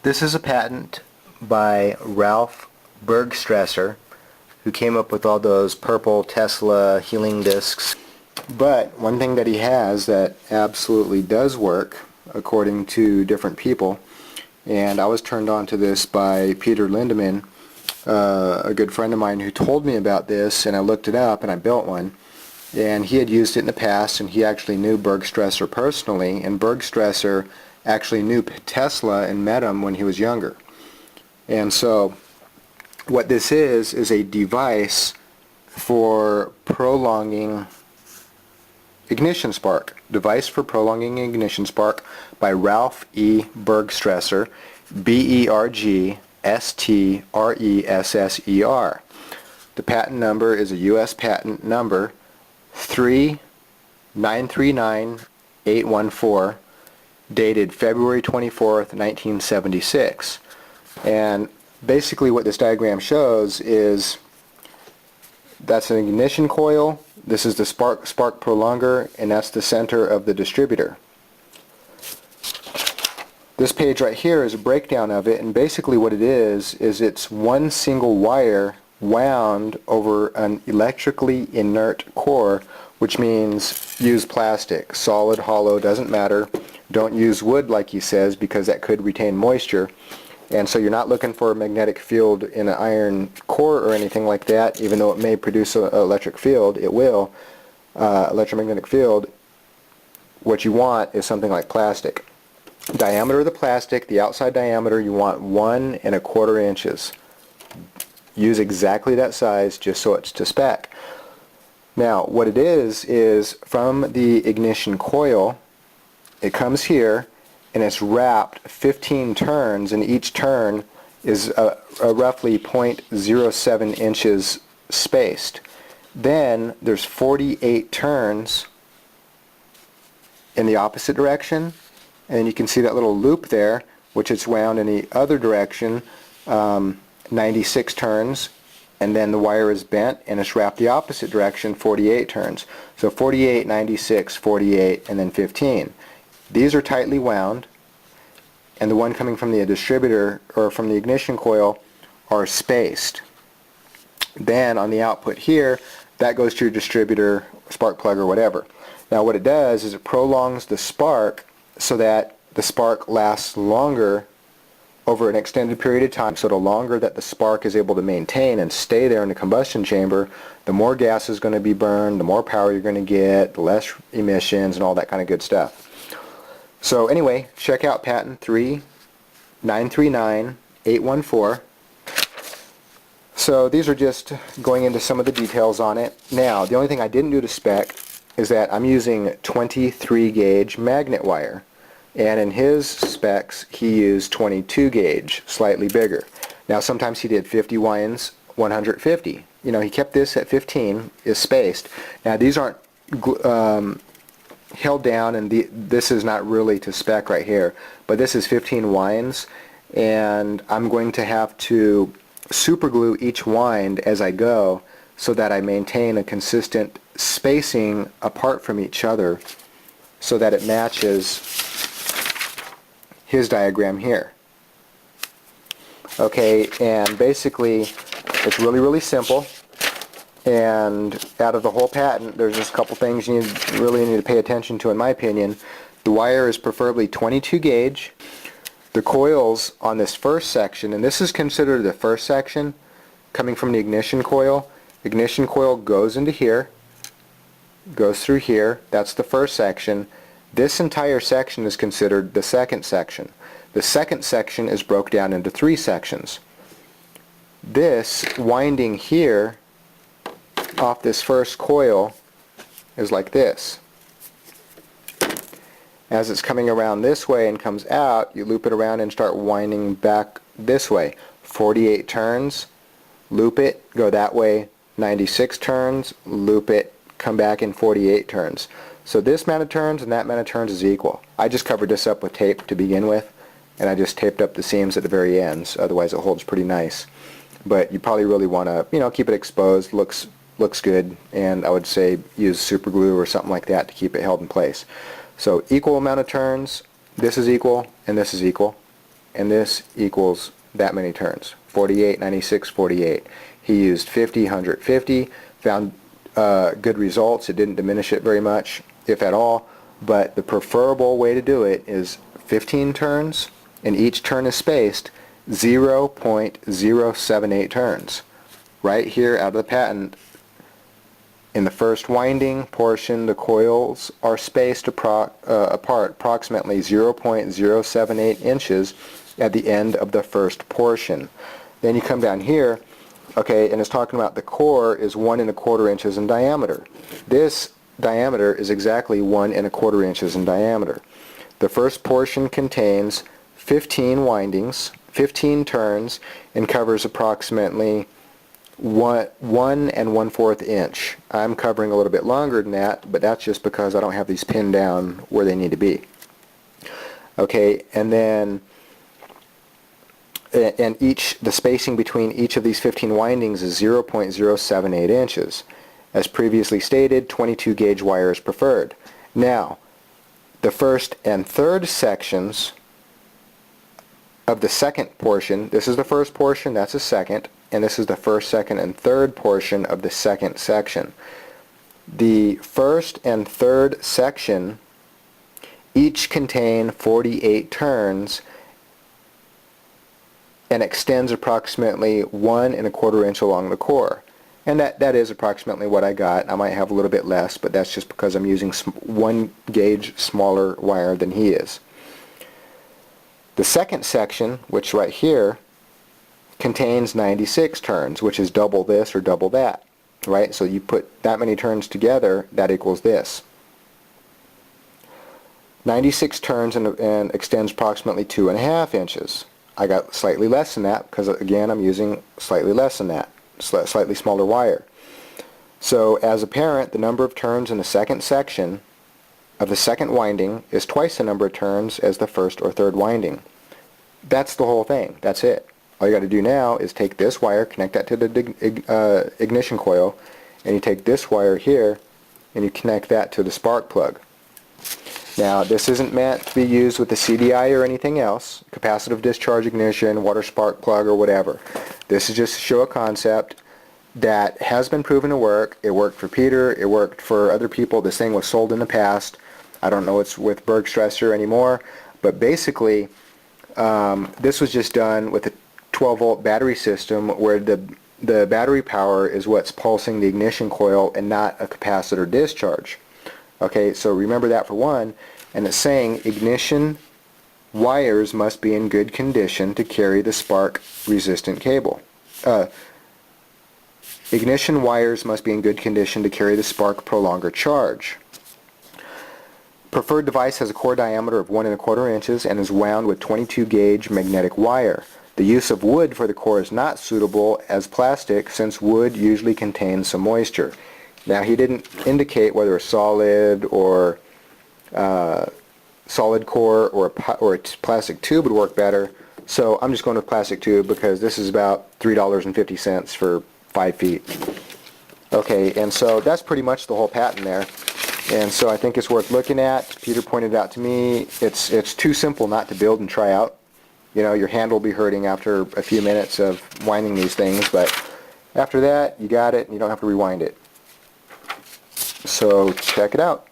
This is a patent by Ralph Bergstresser, who came up with all those purple Tesla healing discs. But one thing that he has that absolutely does work, according to different people, and I was turned on to this by Peter Lindemann, a good friend of mine who told me about this, and I looked it up and I built one. And he had used it in the past, and he actually knew Bergstresser personally, and Bergstresser actually knew Tesla and met him when he was younger. And so what this is a device for prolonging ignition spark. Device for prolonging ignition spark by Ralph E. Bergstresser, Bergstresser. The patent number is a U.S. patent number 3939814, dated February 24th, 1976. And basically what this diagram shows is that's an ignition coil, this is the spark prolonger, and that's the center of the distributor. This page right here is a breakdown of it, and basically what it is it's one single wire wound over an electrically inert core, which means use plastic. Solid, hollow, doesn't matter. Don't use wood like he says, because that could retain moisture. And so you're not looking for a magnetic field in an iron core or anything like that, even though it may produce an electric field. It will, electromagnetic field. What you want is something like plastic. Diameter of the plastic, the outside diameter, you want 1 1/4 inches. Use exactly that size just so it's to spec. Now what it is from the ignition coil, it comes here and it's wrapped 15 turns, and each turn is a roughly 0.07 inches spaced. Then there's 48 turns in the opposite direction, and you can see that little loop there, which is wound in the other direction, 96 turns, and then the wire is bent and it's wrapped the opposite direction, 48 turns. So 48, 96, 48, and then 15. These are tightly wound, and the one coming from the distributor or from the ignition coil are spaced. Then on the output here, that goes to your distributor, spark plug, or whatever. Now what it does is it prolongs the spark so that the spark lasts longer over an extended period of time. So the longer that the spark is able to maintain and stay there in the combustion chamber, the more gas is going to be burned, the more power you're going to get, the less emissions, and all that kind of good stuff. So anyway, check out patent 3939814. So these are just going into some of the details on it. Now, the only thing I didn't do to spec is that I'm using 23 gauge magnet wire. And in his specs, he used 22 gauge, slightly bigger. Now sometimes he did 50 winds, 150. You know, he kept this at 15, is spaced. Now these aren't held down, and this is not really to spec right here, but this is 15 winds, and I'm going to have to super glue each wind as I go so that I maintain a consistent spacing apart from each other so that it matches his diagram here. Okay, and basically it's really simple, and out of the whole patent there's just a couple things you really need to pay attention to, in my opinion. The wire is preferably 22 gauge. The coils on this first section, and this is considered the first section coming from the ignition coil goes into here, goes through here. That's the first section. This entire section is considered the second section. The second section is broke down into 3 sections. This winding here off this first coil is like this. As it's coming around this way and comes out, you loop it around and start winding back this way. 48 turns, loop it, go that way, 96 turns, loop it, come back in 48 turns. So this amount of turns and that amount of turns is equal. I just covered this up with tape to begin with, and I just taped up the seams at the very ends, otherwise it holds pretty nice. But you probably really want to, keep it exposed, looks good, and I would say use super glue or something like that to keep it held in place. So equal amount of turns, this is equal, and this is equal. and this equals that many turns. 48, 96, 48. He used 50, 150, found good results. It didn't diminish it very much, if at all, but the preferable way to do it is 15 turns, and each turn is spaced 0.078 turns. Right here out of the patent, in the first winding portion, the coils are spaced apart approximately 0.078 inches at the end of the first portion. Then you come down here, okay, and it's talking about the core is 1 1/4 inches in diameter. This diameter is exactly 1 1/4 inches in diameter. The first portion contains 15 windings, 15 turns, and covers approximately 1 1/4 inch. I'm covering a little bit longer than that, but that's just because I don't have these pinned down where they need to be. Okay, and then the spacing between each of these 15 windings is 0.078 inches. As previously stated, 22 gauge wire is preferred. Now, the first and third sections of the second portion, this is the first portion, that's the second, and this is the first, second, and third portion of the second section. The first and third section each contain 48 turns and extends approximately 1 1/4 inch along the core. And that is approximately what I got. I might have a little bit less, but that's just because I'm using 1 gauge smaller wire than he is. The second section, which right here, contains 96 turns, which is double this or double that, right? So you put that many turns together, that equals this. 96 turns and extends approximately 2 1/2 inches. I got slightly less than that because, again, I'm using slightly less than that, slightly smaller wire. So as apparent, the number of turns in the second section of the second winding is twice the number of turns as the first or third winding. That's the whole thing. That's it. All you got to do now is take this wire, connect that to the ignition coil, and you take this wire here and you connect that to the spark plug. Now, this isn't meant to be used with the CDI or anything else, capacitive discharge ignition, water spark plug, or whatever. This is just to show a concept that has been proven to work. It worked for Peter. It worked for other people. This thing was sold in the past. I don't know it's with Bergstresser anymore, but basically this was just done with a 12-volt battery system where the battery power is what's pulsing the ignition coil and not a capacitor discharge. Okay, so remember that for one, and it's saying ignition wires must be in good condition to carry the spark resistant cable. Ignition wires must be in good condition to carry the spark prolonger charge. Preferred device has a core diameter of 1 1/4 inches and is wound with 22 gauge magnetic wire. The use of wood for the core is not suitable as plastic since wood usually contains some moisture. Now, he didn't indicate whether a solid or solid core or a plastic tube would work better, so I'm just going with plastic tube because this is about $3.50 for 5 feet. Okay, and so that's pretty much the whole patent there, and so I think it's worth looking at. Peter pointed out to me it's too simple not to build and try out. You know, your hand will be hurting after a few minutes of winding these things, but after that, you got it and you don't have to rewind it. So check it out.